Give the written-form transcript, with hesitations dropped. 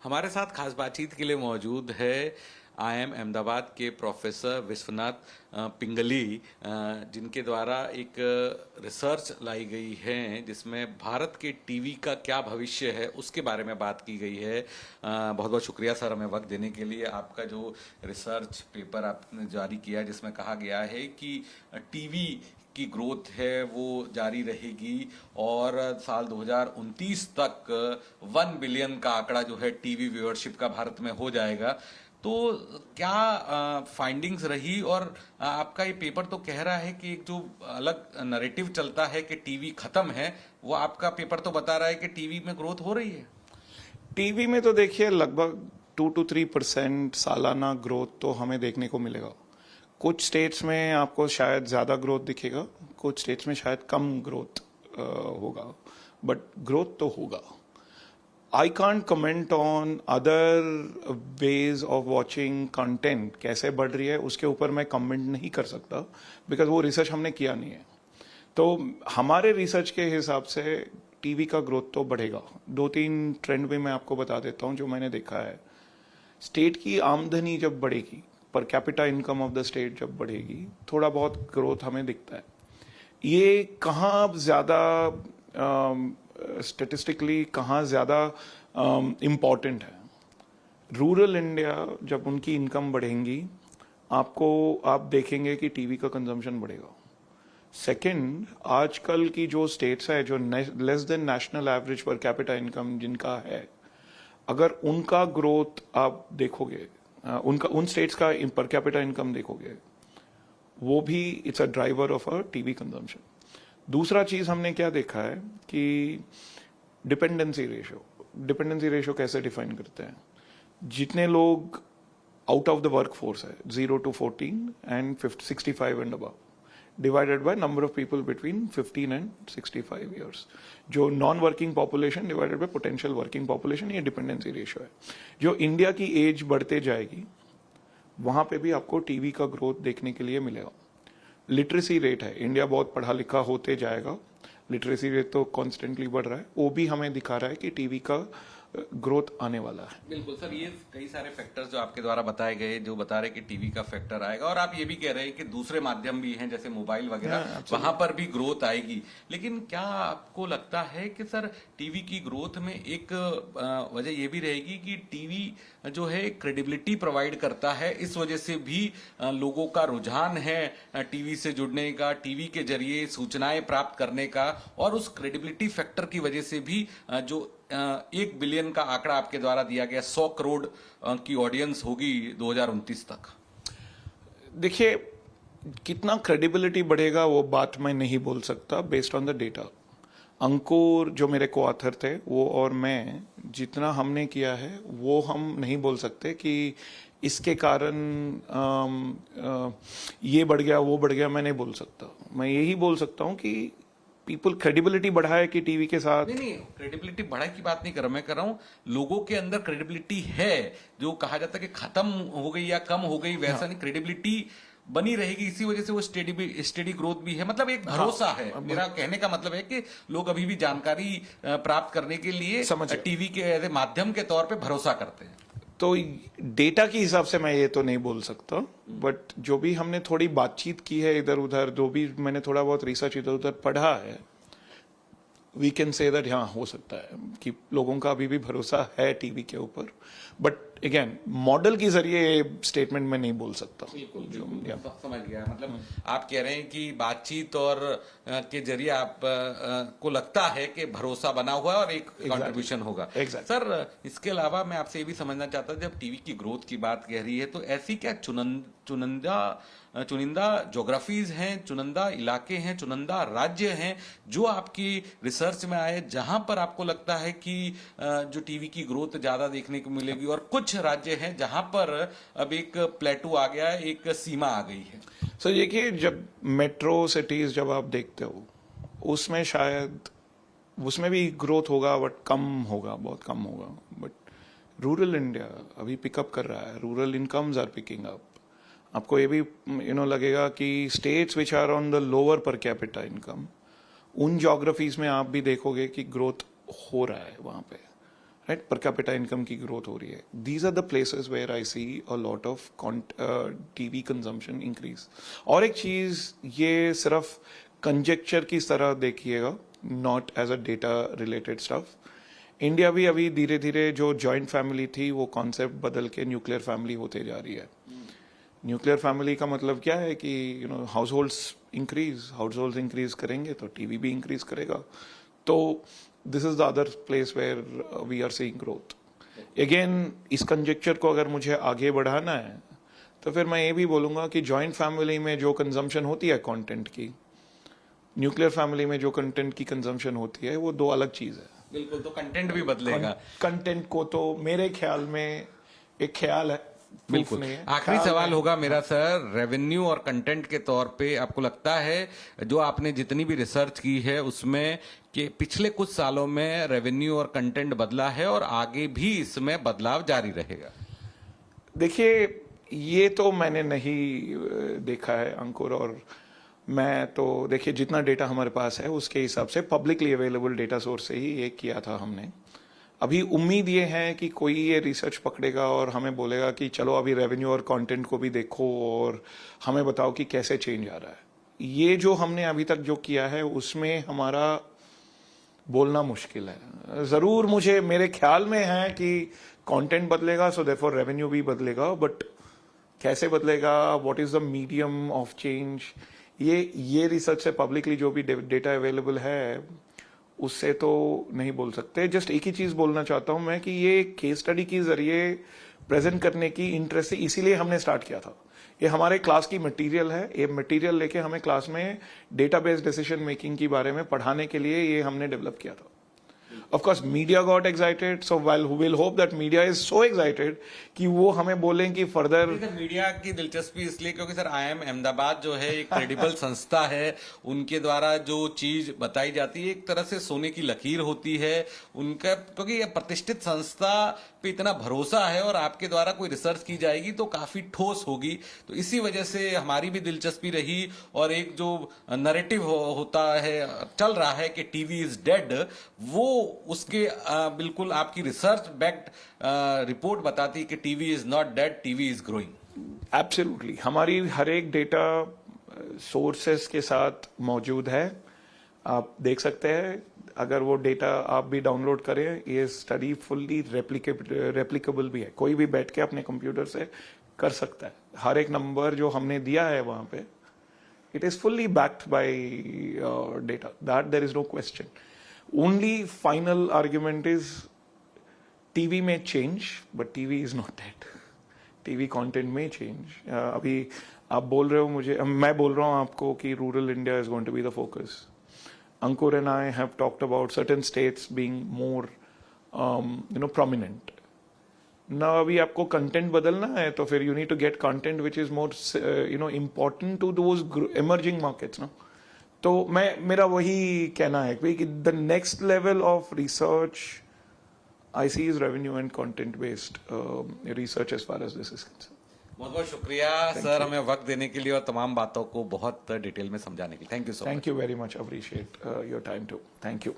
हमारे साथ खास बातचीत के लिए मौजूद है आईआईएम अहमदाबाद के प्रोफेसर विश्वनाथ पिंगली, जिनके द्वारा एक रिसर्च लाई गई है जिसमें भारत के टीवी का क्या भविष्य है उसके बारे में बात की गई है। बहुत बहुत शुक्रिया सर हमें वक्त देने के लिए। आपका जो रिसर्च पेपर आपने जारी किया है जिसमें कहा गया है कि टीवी की ग्रोथ है वो जारी रहेगी और साल 2029 तक 1 बिलियन का आंकड़ा जो है टीवी व्यूअरशिप का भारत में हो जाएगा। तो क्या फाइंडिंग्स रही? और आपका ये पेपर तो कह रहा है कि एक जो अलग नैरेटिव चलता है कि टीवी खत्म है, वो आपका पेपर तो बता रहा है कि टीवी में ग्रोथ हो रही है। टीवी में तो देखिए लगभग 2 to 3% सालाना ग्रोथ तो हमें देखने को मिलेगा। कुछ स्टेट्स में आपको शायद ज़्यादा ग्रोथ दिखेगा, कुछ स्टेट्स में शायद कम ग्रोथ होगा, बट ग्रोथ तो होगा। I can't comment on other ways of watching content, कैसे बढ़ रही है उसके ऊपर मैं कमेंट नहीं कर सकता, बिकॉज वो रिसर्च हमने किया नहीं है। तो हमारे रिसर्च के हिसाब से टीवी का ग्रोथ तो बढ़ेगा। 2-3 ट्रेंड भी मैं आपको बता देता हूं जो मैंने देखा है। स्टेट की आमदनी जब बढ़ेगी, पर capita income of the state जब बढ़ेगी, थोड़ा बहुत ग्रोथ हमें दिखता है। ये कहाँ ज्यादा स्टेटिस्टिकली कहाँ ज्यादा इम्पॉर्टेंट है? रूरल इंडिया जब उनकी इनकम बढ़ेंगी, आप देखेंगे कि टीवी का कंजम्पशन बढ़ेगा। सेकंड, आजकल की जो स्टेट्स है जो लेस देन नेशनल एवरेज पर कैपिटा इनकम जिनका है, अगर उनका ग्रोथ आप देखोगे, उन स्टेट्स का पर कैपिटा इनकम देखोगे, वो भी it's a driver of a TV consumption. दूसरा चीज हमने क्या देखा है कि डिपेंडेंसी रेशियो कैसे डिफाइन करते हैं? जितने लोग out of the work force है 0 to 14 and 65 and above, divided by number of people between 15 and 65 years. जो non working population divided by potential working population, ये डिपेंडेंसी रेशियो है। जो इंडिया की एज बढ़ते जाएगी वहां पे भी आपको टीवी का ग्रोथ देखने के लिए मिलेगा। लिटरेसी रेट है, इंडिया बहुत पढ़ा लिखा होते जाएगा, लिटरेसी रेट तो कॉन्स्टेंटली बढ़ रहा है, वो भी हमें दिखा रहा है कि टीवी का ग्रोथ आने वाला है। बिल्कुल सर, ये कई सारे फैक्टर्स जो आपके द्वारा बताए गए जो बता रहे कि टीवी का फैक्टर आएगा, और आप ये भी कह रहे हैं कि दूसरे माध्यम भी हैं जैसे मोबाइल वगैरह, वहां पर भी ग्रोथ आएगी। लेकिन क्या आपको लगता है कि सर टीवी की ग्रोथ में एक वजह ये भी रहेगी कि टीवी जो है क्रेडिबिलिटी प्रोवाइड करता है, इस वजह से भी लोगों का रुझान है टीवी से जुड़ने का, टीवी के जरिए सूचनाएं प्राप्त करने का, और उस क्रेडिबिलिटी फैक्टर की वजह से भी जो 1 बिलियन का आंकड़ा आपके द्वारा दिया गया, 100 करोड़ की ऑडियंस होगी 2029 तक। देखिए, कितना क्रेडिबिलिटी बढ़ेगा वो बात मैं नहीं बोल सकता बेस्ड ऑन द डेटा। अंकुर जो मेरे को ऑथर थे, वो और मैं जितना हमने किया है वो हम नहीं बोल सकते कि इसके कारण ये बढ़ गया वो बढ़ गया, मैं नहीं बोल सकता। मैं यही बोल सकता हूँ कि पीपल क्रेडिबिलिटी बढ़ाए कि टीवी के साथ। नहीं, क्रेडिबिलिटी बढ़ाई की बात नहीं कर रहा, मैं कर रहा हूं लोगों के अंदर क्रेडिबिलिटी है। जो कहा जाता है कि खत्म हो गई या कम हो गई, वैसा नहीं, क्रेडिबिलिटी बनी रहेगी। इसी वजह से वो स्टेडी ग्रोथ भी है, मतलब एक भरोसा है। मेरा कहने का मतलब है कि लोग अभी भी जानकारी प्राप्त करने के लिए टीवी के माध्यम के तौर पे भरोसा करते हैं। तो डेटा के हिसाब से मैं ये तो नहीं बोल सकता, बट जो भी हमने थोड़ी बातचीत की है इधर उधर, जो भी मैंने थोड़ा बहुत रिसर्च इधर उधर पढ़ा है, वी कैन से दैट हाँ हो सकता है कि लोगों का अभी भी भरोसा है टीवी के ऊपर। बट अगेन मॉडल के जरिए स्टेटमेंट में नहीं बोल सकता। समझ गया, मतलब आप कह रहे हैं कि बातचीत और के जरिए आप को लगता है कि भरोसा बना हुआ है और एक कंट्रीब्यूशन होगा। सर, इसके अलावा मैं आपसे ये भी समझना चाहता था, जब टीवी की ग्रोथ की बात कह रही है तो ऐसी क्या चुनिंदा ज्योग्राफीज हैं, चुनिंदा इलाके हैं, चुनिंदा राज्य हैं जो आपकी रिसर्च में आए, जहां पर आपको लगता है कि जो टीवी की ग्रोथ ज्यादा देखने को मिलेगी, और कुछ राज्य हैं जहां पर अब एक प्लेटू आ गया है, एक सीमा आ गई है? सर देखिए, जब मेट्रो सिटीज जब आप देखते हो उसमें शायद उसमें भी ग्रोथ होगा, बट कम होगा, बहुत कम होगा। बट रूरल इंडिया अभी पिकअप कर रहा है, rural incomes are picking up. आपको ये भी लगेगा कि states which are on the lower per capita income, उन ज्योग्राफीज में आप भी देखोगे कि ग्रोथ हो रहा है वहां पे। राइट, पर कैपिटा इनकम की ग्रोथ हो रही है. These are the places where I see a lot of TV consumption increase. और एक चीज, ये सिर्फ कंजेक्चर की तरह देखिएगा, not as a data related stuff. India भी अभी धीरे धीरे जो जॉइंट फैमिली थी वो कॉन्सेप्ट बदल के न्यूक्लियर फैमिली होते जा रही है. न्यूक्लियर फैमिली का मतलब क्या है कि हाउस होल्ड्स इंक्रीज करेंगे तो टीवी भी इंक्रीज करेगा. तो this is the other place where we are seeing growth. Again, इस कंजेक्चर को अगर मुझे आगे बढ़ाना है तो फिर मैं ये भी बोलूंगा कि जॉइंट फैमिली में जो कंजम्पशन होती है कंटेंट की, न्यूक्लियर फैमिली में जो कंटेंट की कंजम्पशन होती है, वो दो अलग चीज है. बिल्कुल, तो कंटेंट भी बदलेगा. कंटेंट को तो मेरे ख्याल में एक ख्याल है, बिल्कुल. आखिरी सवाल होगा मेरा सर, रेवेन्यू और कंटेंट के तौर पे आपको लगता है जो आपने जितनी भी रिसर्च की है उसमें कि पिछले कुछ सालों में रेवेन्यू और कंटेंट बदला है और आगे भी इसमें बदलाव जारी रहेगा? देखिए, ये तो मैंने नहीं देखा है अंकुर, और मैं तो देखिए जितना डेटा हमारे पास है उसके हिसाब से पब्लिकली अवेलेबल डेटा सोर्स से ही ये किया था हमने. अभी उम्मीद ये है कि कोई ये रिसर्च पकड़ेगा और हमें बोलेगा कि चलो अभी रेवेन्यू और कंटेंट को भी देखो और हमें बताओ कि कैसे चेंज आ रहा है. ये जो हमने अभी तक जो किया है उसमें हमारा बोलना मुश्किल है. जरूर मेरे ख्याल में है कि कंटेंट बदलेगा, सो देयरफॉर रेवेन्यू भी बदलेगा, बट कैसे बदलेगा, what is the medium of change, ये रिसर्च से पब्लिकली जो भी डेटा अवेलेबल है उससे तो नहीं बोल सकते. जस्ट एक ही चीज बोलना चाहता हूं मैं कि ये केस स्टडी के जरिए प्रेजेंट करने की इंटरेस्ट से इसीलिए हमने स्टार्ट किया था. ये हमारे क्लास की मटेरियल है. ये मटेरियल लेके हमें क्लास में डेटाबेस डिसीजन मेकिंग के बारे में पढ़ाने के लिए ये हमने डेवलप किया था. Of course, media got excited, so we'll hope that media is so excited कि वो हमें बोलें कि फर्दर. मीडिया की दिलचस्पी इसलिए क्योंकि सर IIM अहमदाबाद जो है एक क्रेडिबल संस्था है, उनके द्वारा जो चीज बताई जाती है एक तरह से सोने की लकीर होती है उनका, क्योंकि ये प्रतिष्ठित संस्था पे इतना भरोसा है और आपके द्वारा कोई रिसर्च की जाएगी तो काफी ठोस होगी. तो इसी वजह से हमारी भी दिलचस्पी रही. और एक जो नैरेटिव होता है, चल रहा है कि टीवी इज डेड, वो उसके बिल्कुल आपकी रिसर्च बैक्ड रिपोर्ट बताती है कि TV is not dead, TV is growing. Absolutely, हमारी हर एक डेटा सोर्सेस के साथ मौजूद है. आप देख सकते हैं, अगर वो डेटा आप भी डाउनलोड करें, ये स्टडी फुल्ली रेप्लिकेबल भी है. कोई भी बैठ के अपने कंप्यूटर से कर सकता है. हर एक नंबर जो हमने दिया है वहां पे, it is fully backed by data, that there is no question. Only final argument is TV may change, but TV is not dead. TV content may change. अभी आप बोल रहे हो मुझे, मैं बोल रहा हूँ आपको कि rural India is going to be the focus. Ankur and I have talked about certain states being more, prominent. Now अभी आपको कंटेंट बदलना है तो फिर you need to get content which is more, important to those emerging markets, no? तो मेरा वही कहना है कि the next level of research I see is revenue and content based research as far as this is concern. बहुत बहुत शुक्रिया sir, हमें वक्त देने के लिए और तमाम बातों को बहुत डिटेल में समझाने के लिए. Thank you so much. Thank you very much, appreciate your time too. Thank you.